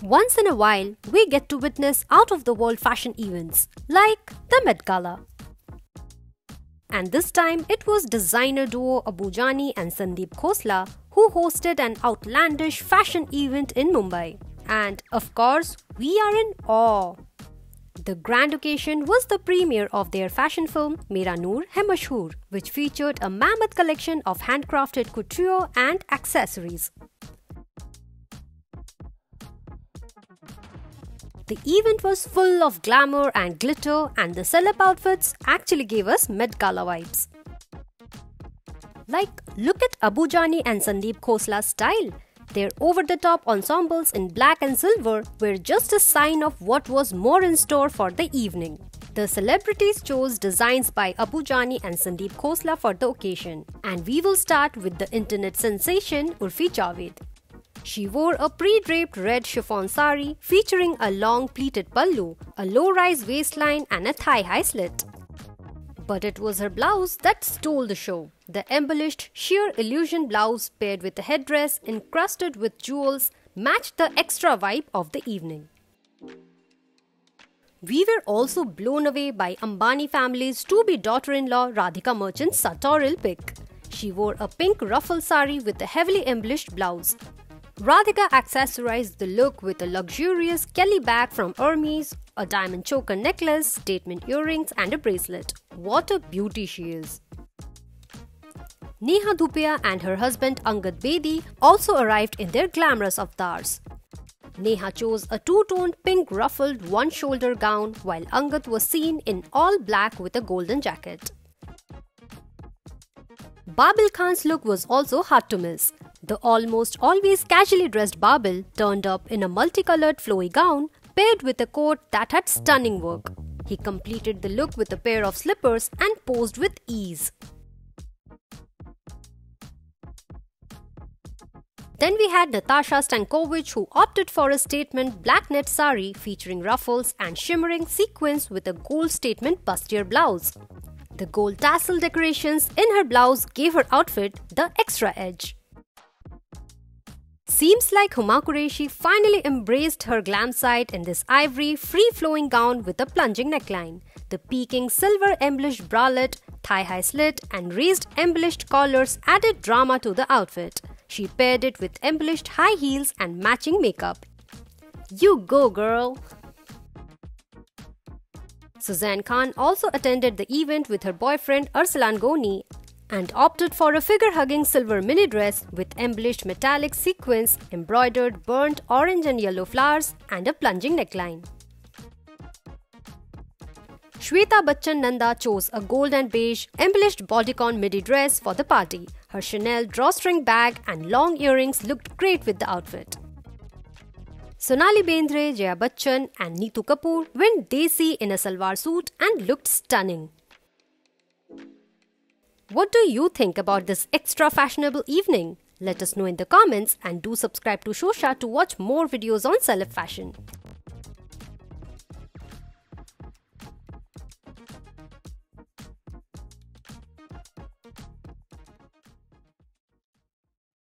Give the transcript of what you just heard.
Once in a while, we get to witness out-of-the-world fashion events, like the Met Gala. And this time, it was designer duo Jani-Sandeep Khosla who hosted an outlandish fashion event in Mumbai. And of course, we are in awe. The grand occasion was the premiere of their fashion film Mera Noor Hai Mashhoor, which featured a mammoth collection of handcrafted couture and accessories. The event was full of glamour and glitter, and the celeb outfits actually gave us Met Gala vibes. Like, look at Jani-Sandeep Khosla's style. Their over-the-top ensembles in black and silver were just a sign of what was more in store for the evening. The celebrities chose designs by Jani-Sandeep Khosla for the occasion, and we will start with the internet sensation Uorfi Javed. She wore a pre-draped red chiffon sari featuring a long pleated pallu, a low-rise waistline and a thigh-high slit. But it was her blouse that stole the show. The embellished sheer illusion blouse paired with a headdress encrusted with jewels matched the extra vibe of the evening. We were also blown away by Ambani family's to-be daughter-in-law Radhika Merchant's sartorial pic. She wore a pink ruffle sari with a heavily embellished blouse. Radhika accessorized the look with a luxurious Kelly bag from Hermes, a diamond choker necklace, statement earrings and a bracelet. What a beauty she is! Neha Dhupia and her husband Angad Bedi also arrived in their glamorous avatars. Neha chose a two-toned pink ruffled one-shoulder gown while Angad was seen in all black with a golden jacket. Babil Khan's look was also hard to miss. The almost always casually dressed Babil turned up in a multicolored flowy gown paired with a coat that had stunning work. He completed the look with a pair of slippers and posed with ease. Then we had Natasha Stankovic, who opted for a statement black net sari featuring ruffles and shimmering sequins with a gold statement bustier blouse. The gold tassel decorations in her blouse gave her outfit the extra edge. Seems like Huma Qureshi finally embraced her glam side in this ivory, free-flowing gown with a plunging neckline. The peaking silver embellished bralette, thigh-high slit and raised embellished collars added drama to the outfit. She paired it with embellished high heels and matching makeup. You go, girl! Suzanne Khan also attended the event with her boyfriend Arsalan Goni and opted for a figure-hugging silver mini dress with embellished metallic sequins, embroidered burnt orange and yellow flowers and a plunging neckline. Shweta Bachchan Nanda chose a gold and beige embellished bodycon midi dress for the party. Her Chanel drawstring bag and long earrings looked great with the outfit. Sonali Bendre, Jaya Bachchan and Neetu Kapoor went desi in a salwar suit and looked stunning. What do you think about this extra fashionable evening? Let us know in the comments and do subscribe to Shosha to watch more videos on celeb fashion.